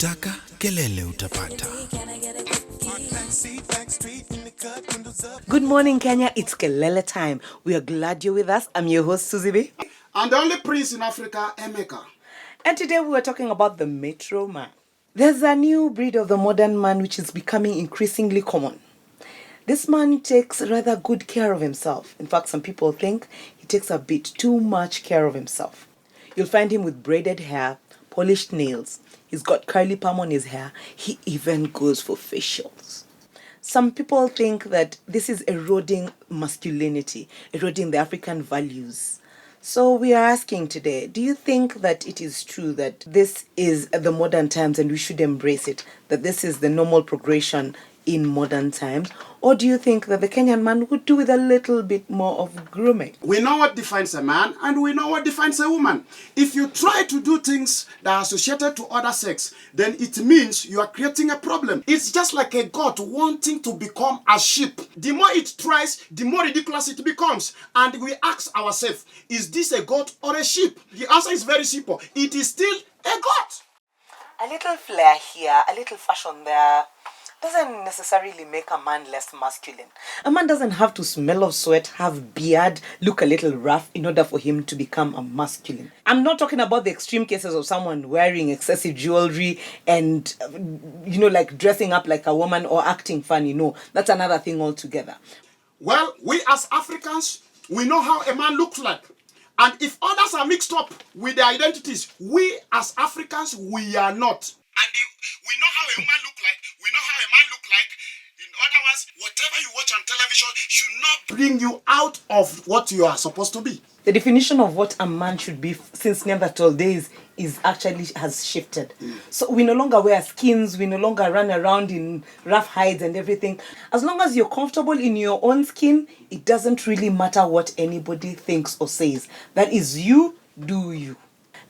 ukitaka kelele utapata. Good morning, Kenya. It's Kelele time. We are glad you're with us. I'm your host, Susie B. And the only prince in Africa, Emeka. And today we are talking about the Metro Man. There's a new breed of the modern man which is becoming increasingly common. This man takes rather good care of himself. In fact, some people think he takes a bit too much care of himself. You'll find him with braided hair, polished nails. He's got curly palm on his hair. He even goes for facials. Some people think that this is eroding masculinity, eroding the African values. So we are asking today, do you think that it is true that this is the modern times and we should embrace it, that this is the normal progression in modern times? Or do you think that the Kenyan man would do with a little bit more of grooming? We know what defines a man and we know what defines a woman. If you try to do things that are associated to other sex, then it means you are creating a problem. It's just like a goat wanting to become a sheep. The more it tries, the more ridiculous it becomes. And we ask ourselves, is this a goat or a sheep? The answer is very simple. It is still a goat. A little flair here, a little fashion there, doesn't necessarily make a man less masculine. A man doesn't have to smell of sweat, have beard, look a little rough in order for him to become a masculine. I'm not talking about the extreme cases of someone wearing excessive jewelry and, like dressing up like a woman or acting funny. No, that's another thing altogether. Well, we as Africans, we know how a man looks like. And if others are mixed up with their identities, we as Africans, we are not. And we know how a woman look like. We know how a man look like. In other words, whatever you watch on television should not bring you out of what you are supposed to be. The definition of what a man should be since Neanderthal days has shifted. So we no longer wear skins, we no longer run around in rough hides and everything. As long as you're comfortable in your own skin, it doesn't really matter what anybody thinks or says. That is you, do you.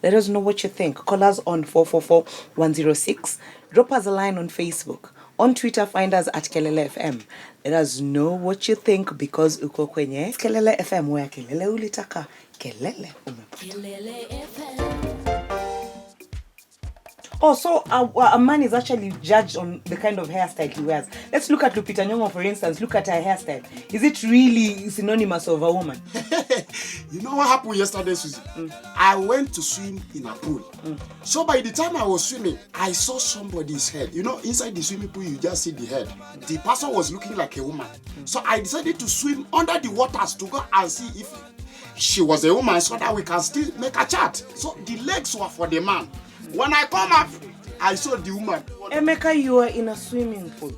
Let us know what you think. Call us on 444-106. Drop us a line on Facebook. On Twitter, find us at Kelele FM. Let us know what you think because uko kwenye Kelele FM where Kelele ulitaka Kelele umepata. Kelele FM. Oh, so a man is actually judged on the kind of hairstyle he wears. Let's look at Lupita Nyong'o, for instance. Look at her hairstyle. Is it really synonymous of a woman? You know what happened yesterday, Susie? I went to swim in a pool. So by the time I was swimming, I saw somebody's head. Inside the swimming pool, you just see the head. The person was looking like a woman. So I decided to swim under the waters to go and see if she was a woman so that we can still make a chat. So the legs were for the man. When I come up, I saw the woman. Emeka, you are in a swimming pool.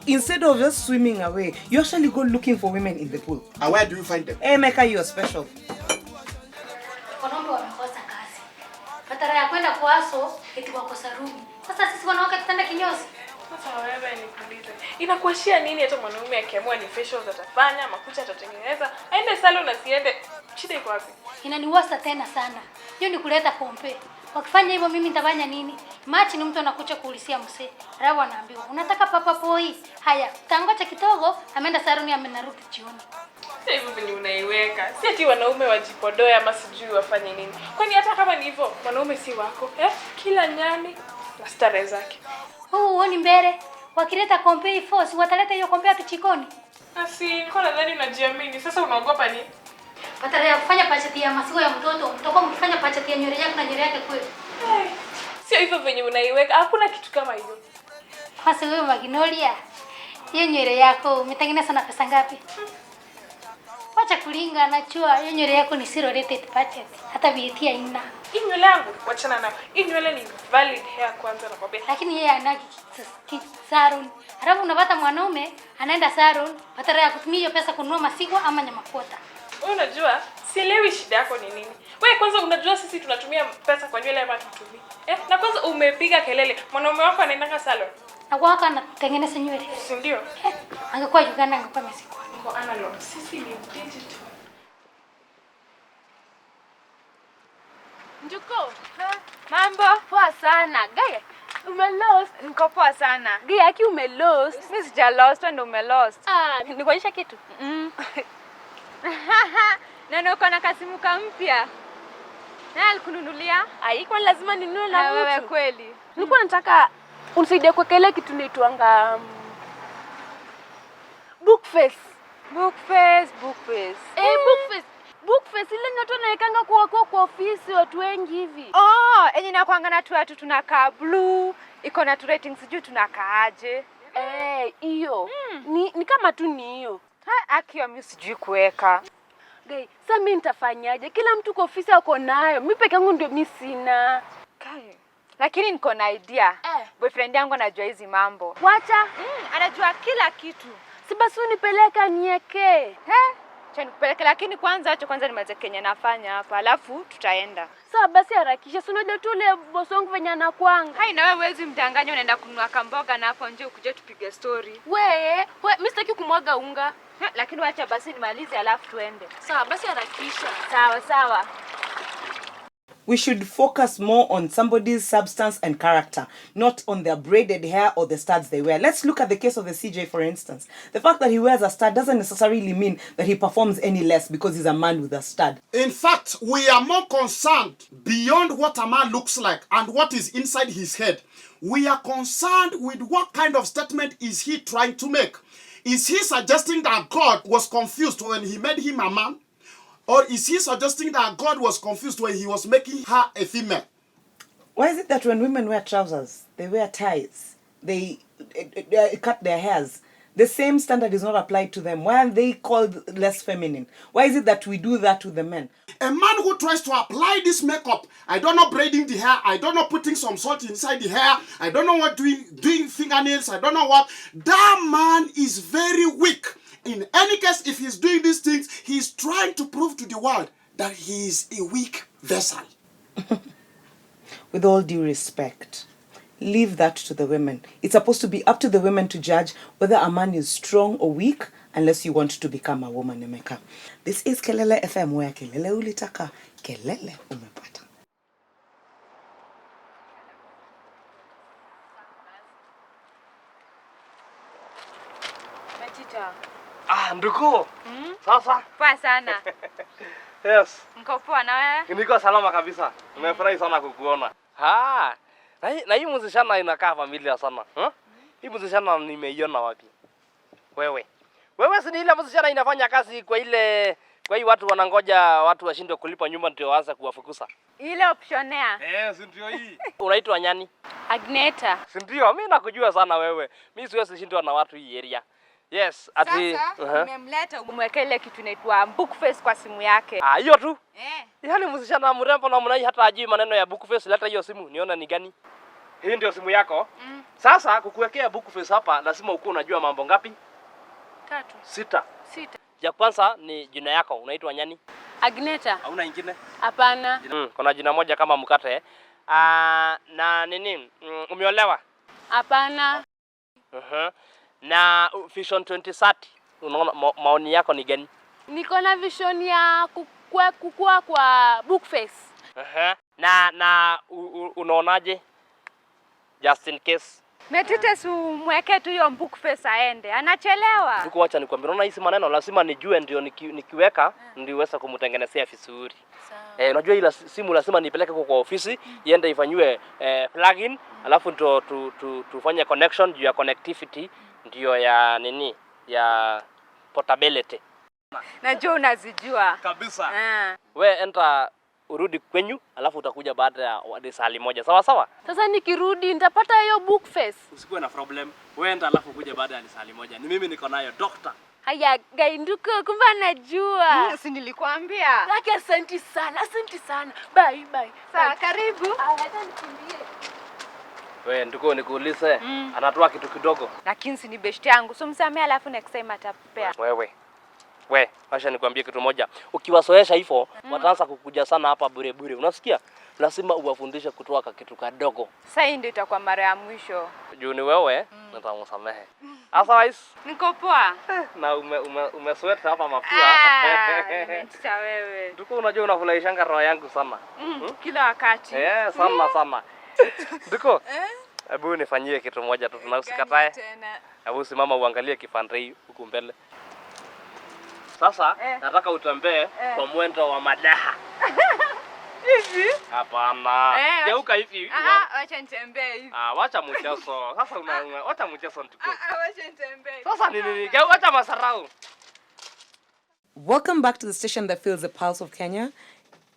Instead of just swimming away, you actually go looking for women in the pool. And where do you find them? Emeka, you are special. Wanaume wamekosa kazi. Badala ya kwenda kuaso, eti wakosa rumi. Sasa sisi wanawake tutenda kinyozi. Sasa wewe nikuulize. Inakuashia nini hata mwanaume akiamua ni facials atafanya, makucha atatengeneza, aende salon asiende? Shida iko wapi? Inaniwasa tena sana. Hiyo ni kuleta pompe. Wakifanya hivyo mimi nitafanya nini? Machi ni mtu anakuja kuulisia msee. Rawa anaambiwa, "Unataka papa poi?" Haya, tangoja kidogo, ameenda saloni amenarudi jioni. Sasa hivyo venye unaiweka. Si ati wanaume wajipodoe ama sijui wafanye nini. Kwani hata kama ni hivyo, wanaume si wako, Kila nyani na starehe zake. Huoni mbele? Wakileta kompe force, wataleta hiyo kompe hata chikoni. Niko nadhani unajiamini. Sasa unaogopa nini? Badala ya kufanya pachati ya masigo ya mtoto, mtoko mkifanya pachati ya nywele yako na nywele yake kweli. Sio hivyo venye unaiweka. Hakuna kitu kama hiyo. Hasa wewe Magnolia, hiyo nywele yako umetengeneza na pesa ngapi? Wacha kulinga najua hiyo nywele yako ni zero rated budget. Hata VAT haina. Hii nywele yangu wachana nayo. Hii nywele ni valid hair kwanza nakwambia. Lakini yeye anaki salon. Halafu unapata mwanaume anaenda salon, badala ya kutumia hiyo pesa kununua masigo ama nyama kota. Wewe unajua sielewi shida yako ni nini. Wewe kwanza unajua sisi tunatumia pesa kwa nywele ama tutumii. Na kwanza umepiga kelele. Mwanaume wako anaenda salon. Na kwako anatengeneza nywele. Si ndio? Angekuwa Uganda angekuwa Mexico. Kwa analog. Sisi ni digital. Njuko, mambo poa sana. Gaya, umelost. Niko poa sana. Gaya, aki umelost. Mimi sija lost, wewe ndio umelost. Nikuonyesha kitu? Na uko na kasimu mpya. Na alikununulia? Kwa lazima ninunue na mtu. Wewe kweli. Nilikuwa nataka unisaidie kwa kile kitu naitwanga bookface. Bookface. Bookface ile nyoto naekanga kwa ofisi watu wengi hivi. Enye nakuanga na watu tunakaa blue, iko na ratings sijui tunakaaje. Hiyo. Ni kama tu ni hiyo. Akiwa mimi sijui kuweka. Guy, sasa mimi nitafanyaje? Kila mtu kwa ofisi ako nayo. Mimi peke yangu ndio mimi sina. Kai. Lakini niko na idea. Boyfriend yangu anajua hizi mambo. Wacha. Anajua kila kitu. Si basi unipeleka nieke. Acha nikupeleke, lakini kwanza nimalize Kenya nafanya hapa, alafu tutaenda. Sawa basi harakisha. Si unajua tu ile boss wangu venye anakuanga. Hai na wewe huwezi mdanganya unaenda kununua kamboga na hapo nje ukuje tupige story. Mimi sitaki kumwaga unga. Lakini wacha basi nimalize alafu tuende. Sawa basi harakisha. Sawa. We should focus more on somebody's substance and character, not on their braided hair or the studs they wear. Let's look at the case of the CJ, for instance. The fact that he wears a stud doesn't necessarily mean that he performs any less because he's a man with a stud. In fact, we are more concerned beyond what a man looks like and what is inside his head. We are concerned with what kind of statement is he trying to make. Is he suggesting that God was confused when he made him a man? Or is he suggesting that God was confused when he was making her a female? Why is it that when women wear trousers, they wear ties, they cut their hairs, the same standard is not applied to them? Why are they called less feminine? Why is it that we do that to the men? A man who tries to apply this makeup, I don't know braiding the hair, I don't know putting some salt inside the hair, I don't know what doing fingernails, I don't know what, that man is very weak. In any case, if he's doing these things, he's trying to prove to the world that he is a weak vessel. With all due respect, leave that to the women. It's supposed to be up to the women to judge whether a man is strong or weak, unless you want to become a woman, Emeka. This is Kelele FM, where Kelele ulitaka, Kelele umepata. Ndugu. Sasa. Poa sana. Yes. Niko poa na wewe? Niko salama kabisa. Nimefurahi sana kukuona. Na hii mzishana inakaa familia sana. Hii mzishana nimeiona wapi? Wewe si ni ile mzishana inafanya kazi kwa hii watu wanangoja watu washindwe kulipa nyumba ndio waanze kuwafukuza. Ile optionea. Si ndio hii. Unaitwa nyani? Agneta. Si ndio? Mimi nakujua sana wewe. Mimi siwezi shindwa na watu hii area. Yes, ati nimemleta umweke ile kitu inaitwa bookface kwa simu yake. Hiyo tu? Yaani msishana mrembo na mnai hata ajui maneno ya bookface, leta hiyo simu niona ni gani. Hii ndio simu yako? Sasa kukuwekea bookface hapa lazima uko unajua mambo ngapi? 6. Ya kwanza ni jina yako, unaitwa nyani? Agneta. Hauna nyingine? Hapana. Kuna jina moja kama mkate. Na nini? Umeolewa? Hapana. Na Vision 2030, unaona maoni yako ni gani? Niko na vision ya kukua kwa bookface. Na unaonaje? Just in case. Metete su mweke tu hiyo bookface aende. Anachelewa. Ndugu, acha nikwambie, unaona hizi maneno lazima nijue ndio nikiweka ndio uweze kumtengenezea vizuri. Unajua ile simu lazima nipeleke kwa ofisi iende ifanywe plugin, alafu ndio tufanye connection juu ya connectivity ndio ya nini ya portability. Najua unazijua kabisa. We enta urudi kwenyu alafu utakuja baada ya saa moja. Sawa? Sasa nikirudi nitapata hiyo bookface. Usikuwe na problem. We enda alafu kuja baada ya saa moja. Ni mimi niko nayo doctor. Haya gainduko kumbe anajua. Si nilikwambia. Laki asante sana. Bye. Sawa, karibu. Hata nikimbie. We ndiko nikuulize, anatoa kitu kidogo. Lakini si ni best yangu. So msamee alafu next time atapea. We, acha nikwambie kitu moja. Ukiwasoesha hivyo, wataanza kukuja sana hapa bure. Unasikia? Lazima uwafundishe kutoa kitu kadogo. Sasa hii ndio itakuwa mara ya mwisho. Juu ni wewe, nitamsamehe. Otherwise, niko poa. Na umesweat hapa mapua. Nimetisha wewe. Ndiko unajua unafurahisha roho yangu sana. Kila wakati. Sana. Ndiko. Hebu nifanyie kitu moja tu tunasikatae. Hebu simama uangalie kifandrei huku mbele. Sasa nataka utembee kwa mwendo wa madaha. Hivi? Hapana. Geuka hivi. Wacha nitembee hivi. Wacha mchezo. Sasa wacha mchezo ntuko. Wacha nitembee. Sasa nini? Wacha masarau. Welcome back to the station that feels the pulse of Kenya,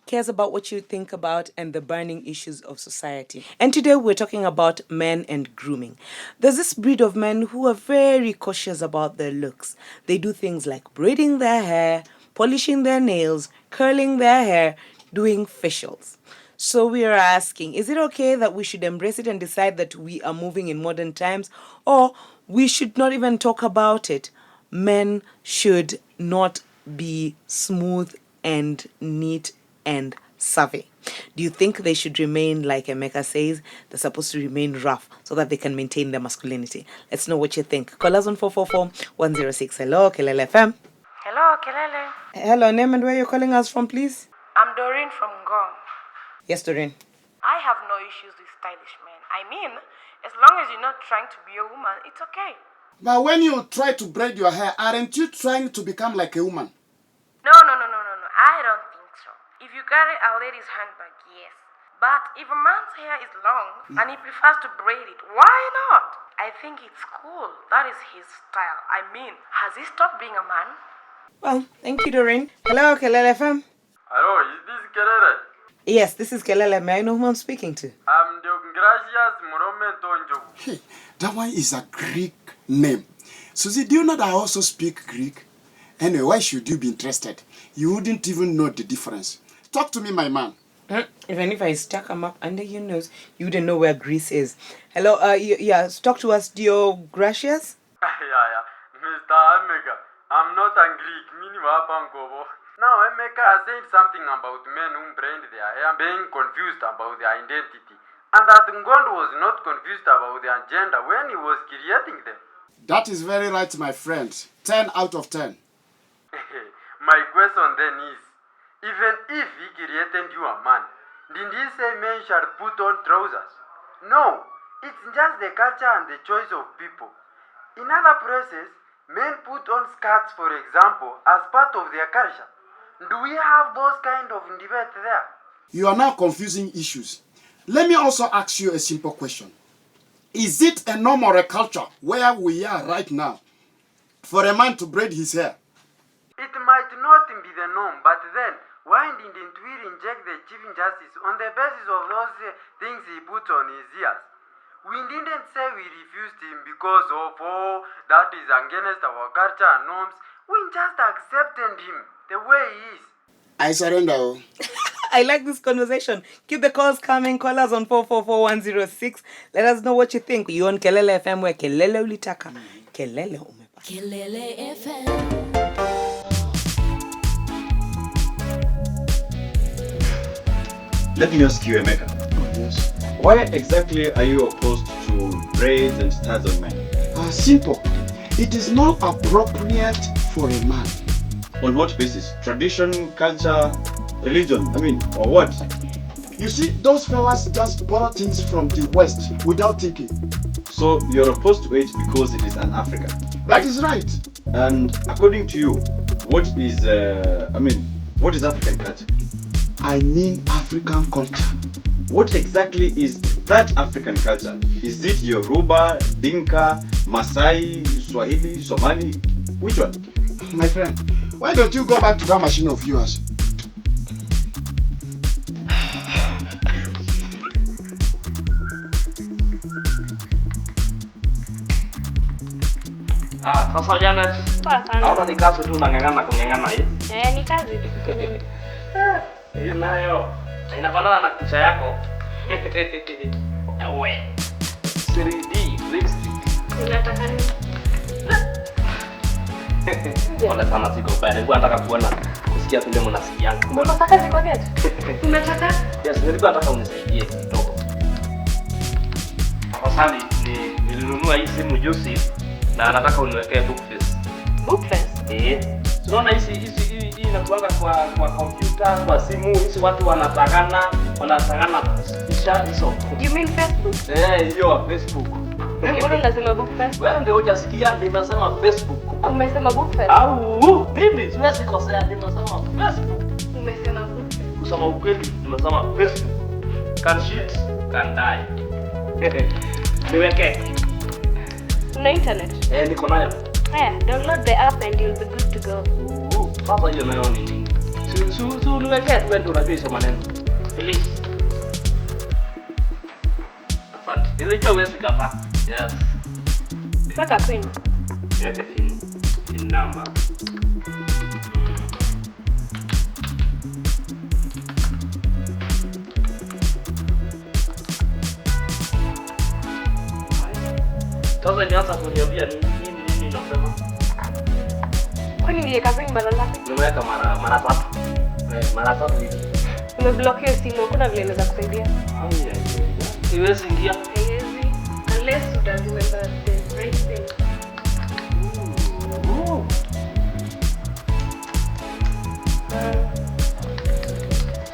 cares about what you think about, and the burning issues of society. And today we're talking about men and grooming. There's this breed of men who are very cautious about their looks. They do things like braiding their hair, polishing their nails, curling their hair, doing facials. So we are asking, is it okay that we should embrace it and decide that we are moving in modern times, or we should not even talk about it? Men should not be smooth and neat and savvy. Do you think they should remain, like Emeka says, they're supposed to remain rough so that they can maintain their masculinity? Let's know what you think. Call us on 444-106. Hello, Kelele FM. Hello, Kelele. Hello, name and where you're calling us from, please? I'm Doreen from Ngong. Yes, Doreen. I have no issues with stylish men. I mean, as long as you're not trying to be a woman, it's okay. But when you try to braid your hair, aren't you trying to become like a woman? No. I don't think so. If you carry a lady's handbag, yes. But if a man's hair is long and he prefers to braid it, why not? I think it's cool. That is his style. I mean, has he stopped being a man? Well, thank you, Doreen. Hello, Kelele FM. Hello, is this Kelele? Yes, this is Kelele. May I know who I'm speaking to? I'm the Gracias Moromentonjo. Hey, that one is a Greek name. Susie, do you know that I also speak Greek? Anyway, why should you be interested? You wouldn't even know the difference. Talk to me, my man. Even if I stuck them up under your nose, you wouldn't know where Greece is. Hello, talk to us, Dio Gracias. Yeah, Mr. Emeka. I'm not a Greek, Now, Emeka has said something about men who braid their hair being confused about their identity. And that God was not confused about their gender when he was creating them. That is very right, my friend. 10 out of 10. My question then is, even if he created you a man, did he say men shall put on trousers? No, it's just the culture and the choice of people. In other places, men put on skirts, for example, as part of their culture. Do we have those kind of debate there? You are now confusing issues. Let me also ask you a simple question. Is it a norm or a culture where we are right now for a man to braid his hair? It might not be the norm, but then why didn't we reject the Chief Justice on the basis of those things he put on his ears? We didn't say we refused him because of, that is against our culture and norms. We just accepted him the way he is. I surrender. I like this conversation. Keep the calls coming. Call us on 444-106. Let us know what you think. You on Kelele FM where Kelele ulitaka. Kelele umepa. Kelele FM. Let me ask you, Emeka. Yes. Why exactly are you opposed to braids and styles on men? Simple. It is not appropriate for a man. On what basis? Tradition, culture, religion? Or what? You see, those fellas just borrow things from the West without thinking. So you're opposed to it because it is an African? That is right. And according to you, what is African culture? I mean African culture. What exactly is that African culture? Is it Yoruba, Dinka, Maasai, Swahili, Somali? Which one? My friend, why don't you go back to that machine of yours? Sasa Janet. Hapa ni kazi tu kung'ang'ana hii. Ni kazi. Hii nayo inafanana na picha yako. Ewe. 3D lipstick. Unataka nini? Wala sana siko pale. Nilikuwa nataka kuona kusikia vile mnasikia. Unataka ziko gani? Unataka? Yes, nilikuwa nataka unisaidie kidogo. Kwa sababu nilinunua hii simu juzi na nataka uniwekee bookface. Bookface? Unaona hii inakuanga kwa kompyuta, kwa simu, hizi watu wanatagana picha hizo. You mean Facebook? Hiyo Facebook. Mbona unasema bookface? Wewe ndio hujasikia nimesema Facebook. Umesema bookface? Au mimi siwezi kosea nimesema Facebook. Umesema bookface. kusema ukweli, nimesema Facebook can cheat, can die. Niweke. Una internet? Niko nayo. Haya, download the app and you'll be good to go. Sasa hiyo nayo ni nini? Niweke twende unajua hizo maneno. Please. Asante. Hizo hiyo wewe kapa. Yes. Weka pin. Niweke pin number. Sasa nianza kuniambia nini nasema. Kwani niliweka pin mara ngapi? Nimeweka mara 3. Mara 3 hivi. Nimeblock hiyo simu, hakuna vile naweza kusaidia. Siwezi ingia. Haiwezi. Unless you don't remember the right thing.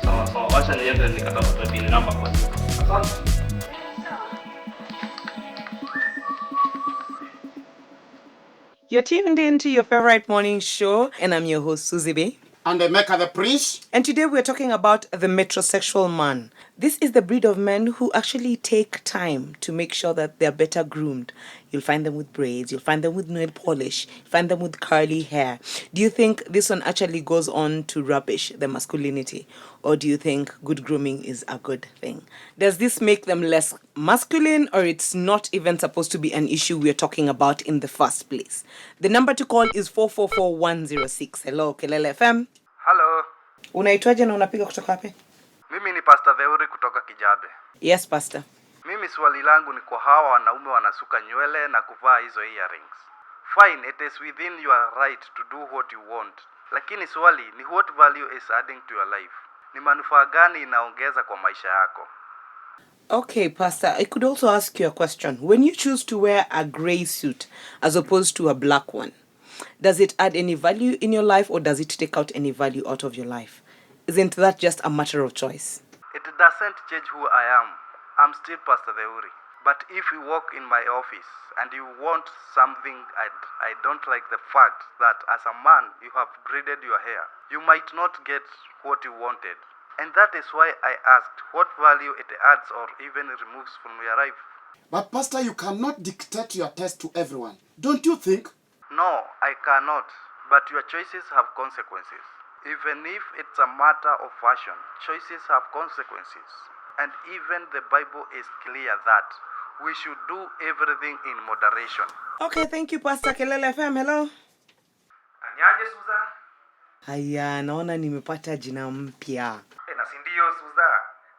Sawa, wacha niende nikatafuta pin number kwa simu. Asante. You're tuned in to your favorite morning show, and I'm your host, Susie B. And Emeka the Prince. And today we're talking about the metrosexual man. This is the breed of men who actually take time to make sure that they're better groomed. You'll find them with braids, you'll find them with nail polish, you'll find them with curly hair. Do you think this one actually goes on to rubbish the masculinity? Or do you think good grooming is a good thing? Does this make them less masculine, or it's not even supposed to be an issue we're talking about in the first place? The number to call is 444106. Hello, Kelele FM. Hello. Unaitwaje na unapiga kutoka wapi? Mimi ni Pastor Theuri kutoka Kijabe. Yes, Pastor. Mimi swali langu ni kwa hawa wanaume wanasuka nywele na kuvaa hizo earrings. Fine, it is within your right to do what you want. Lakini swali ni what value is adding to your life? Ni manufaa gani inaongeza kwa maisha yako? Okay, Pastor, I could also ask you a question. When you choose to wear a gray suit as opposed to a black one, does it add any value in your life, or does it take out any value out of your life? Isn't that just a matter of choice? It doesn't change who I am. I'm still Pastor Theuri. But if you walk in my office and you want something, I don't like the fact that as a man you have braided your hair. You might not get what you wanted. And that is why I asked what value it adds or even removes from your life. But Pastor, you cannot dictate your taste to everyone. Don't you think? No, I cannot. But your choices have consequences. Even if it's a matter of fashion, choices have consequences. And even the Bible is clear that we should do everything in moderation. Okay, thank you, Pastor. Kelele FM, hello. Anyaje Suza? Haya, naona nimepata jina mpya. Na si ndio Suza?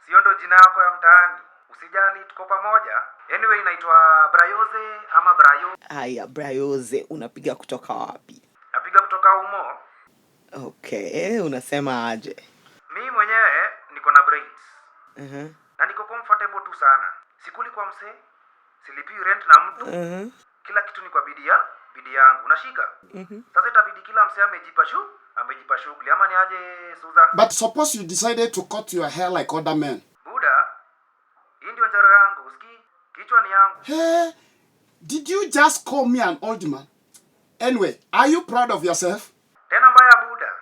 Sio ndo jina yako ya mtaani. Usijali, tuko pamoja. Anyway, inaitwa Brayoze ama Brayo. Haya, Brayoze, unapiga kutoka wapi? Napiga kutoka Umo. Okay, unasema aje? Mimi mwenyewe niko na braids. Na niko comfortable tu sana. Sikuli kwa msee, silipi rent na mtu. Kila kitu ni kwa bidii yangu. Unashika? Sasa itabidi kila msee amejipa shughuli. Ama ni aje Suza? But suppose you decided to cut your hair like other men. Buda, hii ndio njaro yangu, usikii? Kichwa ni yangu. Hey, did you just call me an old man? Anyway, are you proud of yourself? Tena mbaya Buda.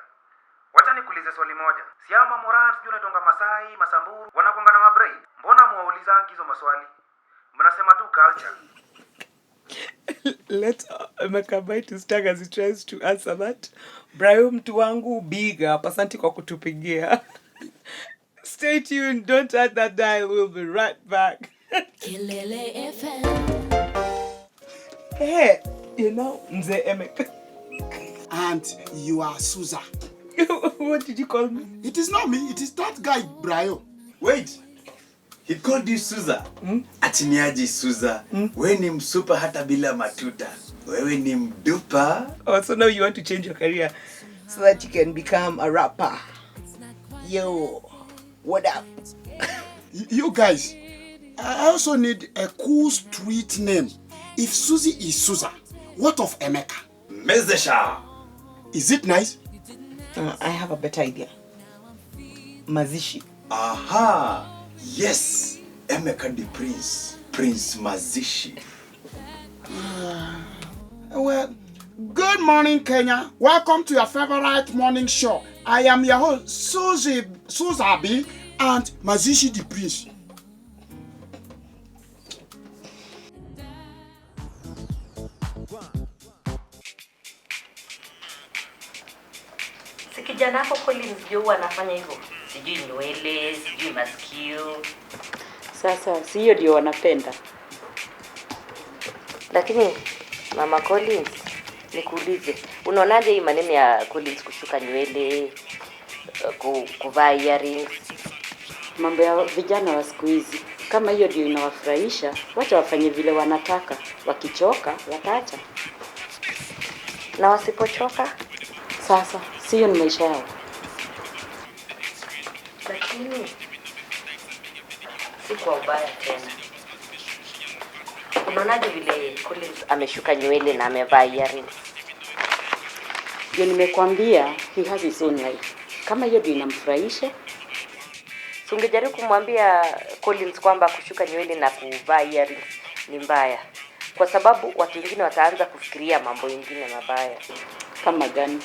Wacha nikuulize swali moja. Si ama Moran sijui unatonga Masai, Masamburu, wanakuanga na mabraid? Mbona muwaulizangi hizo maswali? Mnasema tu culture. Let Emeka bite his tongue as he tries to answer that. Brayo mtu wangu big up. Asante kwa kutupigia. Stay tuned. Don't touch that dial. We'll be right back. Kelele FM. Hey, you know, Mzee Emeka. And you are Suza. What did you call me? It is not me, it is that guy, Brayo. Wait. He called you Suza. Atiniaji Suza. Wewe ni msupa hata bila matuta. Wewe ni mdupa. Oh, so now you want to change your career so that you can become a rapper. Yo, what up? You guys, I also need a cool street name. If Susie is Suza, what of Emeka? Mezesha. Is it nice? I have a better idea. Mazishi. Aha. Yes. Emeka the Prince. Prince Mazishi. Well, good morning, Kenya. Welcome to your favorite morning show. I am your host, Suzabi and Mazishi the Prince. Si kijana hapo Collins ndio anafanya hivyo. Sijui nywele, sijui masikio. Sasa si hiyo ndio wanapenda. Lakini Mama Collins, nikuulize, unaonaje hii maneno ya Collins kushuka nywele, kuvaa earrings? Mambo ya vijana wa siku hizi. Kama hiyo ndio inawafurahisha, wacha wafanye vile wanataka. Wakichoka, wataacha. Na wasipochoka? Sasa, sio ni maisha yao. Lakini si kwa ubaya tena. Unaonaje vile Collins ameshuka nywele na amevaa earrings? Ndio nimekwambia, he has his own life. Kama hiyo ndio inamfurahisha, so ungejaribu kumwambia Collins kwamba kushuka nywele na kuvaa earrings ni mbaya, kwa sababu watu wengine wataanza kufikiria mambo mengine mabaya. Kama gani?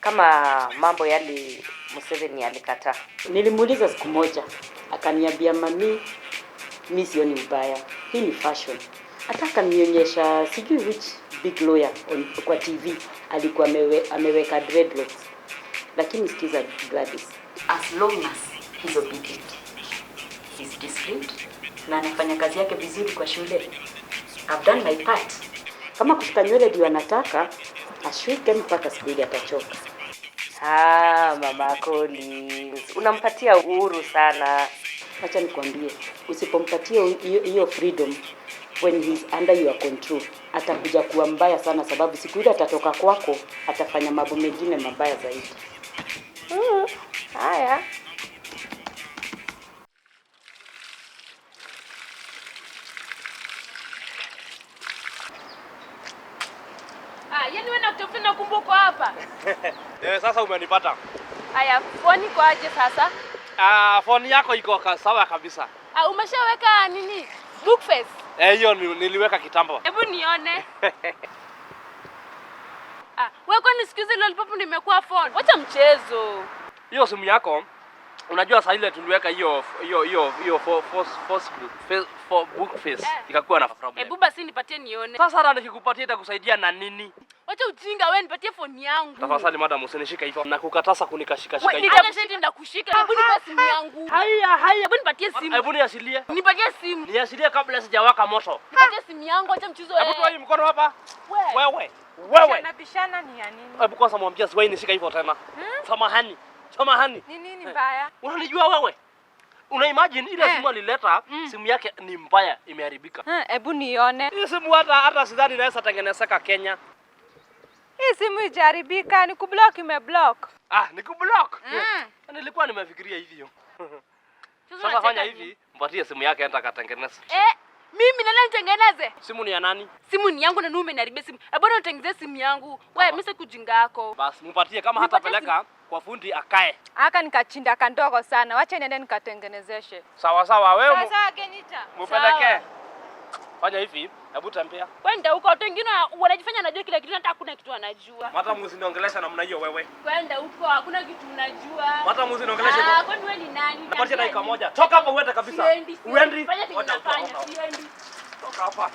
Kama mambo yale Museveni alikataa. Nilimuuliza siku moja, akaniambia mami, mimi sioni ubaya. Hii ni fashion. Hata akanionyesha sijui which big lawyer kwa TV alikuwa ameweka dreadlocks. Lakini sikiza Gladys, as long as he's obedient, he's disciplined, na anafanya kazi yake vizuri kwa shule, I've done my part. Kama kushuka nywele ndio anataka, ashuke mpaka siku ile atachoka. Mama Collins, unampatia uhuru sana. Acha nikwambie, usipompatia hiyo freedom when he's under your control, atakuja kuwa mbaya sana, sababu siku ile atatoka kwako, atafanya mambo mengine mabaya zaidi. Haya. Yaani wewe nakutafuta na kumbuko hapa. Sasa umenipata. Haya, phone kwa aje sasa? Phone yako iko sawa kabisa. Umeshaweka nini? Book face? Hiyo niliweka kitambo. Hebu nione. Wewe kwani siku hizi lollipop nimekuwa phone? Wacha mchezo. Hiyo simu yako, unajua saa ile tuliweka hiyo book face ikakuwa na problem. Hebu basi nipatie nione. Sasa hata nikikupatia itakusaidia na nini? Wacha ujinga wewe, nipatie phone yangu. Tafadhali madam usinishike hivyo. Nakukataza kunikashika shika hivyo. Hata shati ndakushika. Hebu nipe simu yangu. Haya. Hebu nipatie simu. Hebu niasilie. Nipatie simu. Niasilie kabla sijawaka moto. Nipatie simu yangu, acha mchezo wewe. Hebu toa hii mkono hapa. Wewe. Tunabishana ni ya nini? Hebu kwanza mwambie siwai nishika hivyo tena. Samahani. Ni nini mbaya? Unanijua wewe? Una imagine ile simu alileta, simu yake ni mbaya, imeharibika. Hebu nione. Hii simu hata sidhani inaweza tengenezeka Kenya. Hii simu ijaribika, ni kublock imeblock. Ni kublock. Nilikuwa nimefikiria hivyo. Sasa fanya hivi, mpatie simu yake enda katengeneze. Mimi nani nitengeneze? Simu ni ya nani? Simu ni yangu na nume niharibie simu. Bwana utengeneze simu yangu. Wewe mimi sikujinga yako. Basi mpatie kama hatapeleka kwa fundi akae. Aka nikachinda kandogo sana. Wacha niende nikatengenezeshe. Sawa wewe. Sawa Kenita. Mpeleke. Fanya hivi, hebu tembea. Kwenda huko, watu wengine wanajifanya anajua kila kitu, hata hakuna kitu anajua. Hata msiniongelesha namna hiyo wewe. Kwenda huko, hakuna kitu unajua. Hata msiniongelesha hivyo. Kwani wewe ni nani? Nipatie dakika moja. Toka hapa uende kabisa. Uendi. Fanya kitu unafanya, siendi. Toka hapa.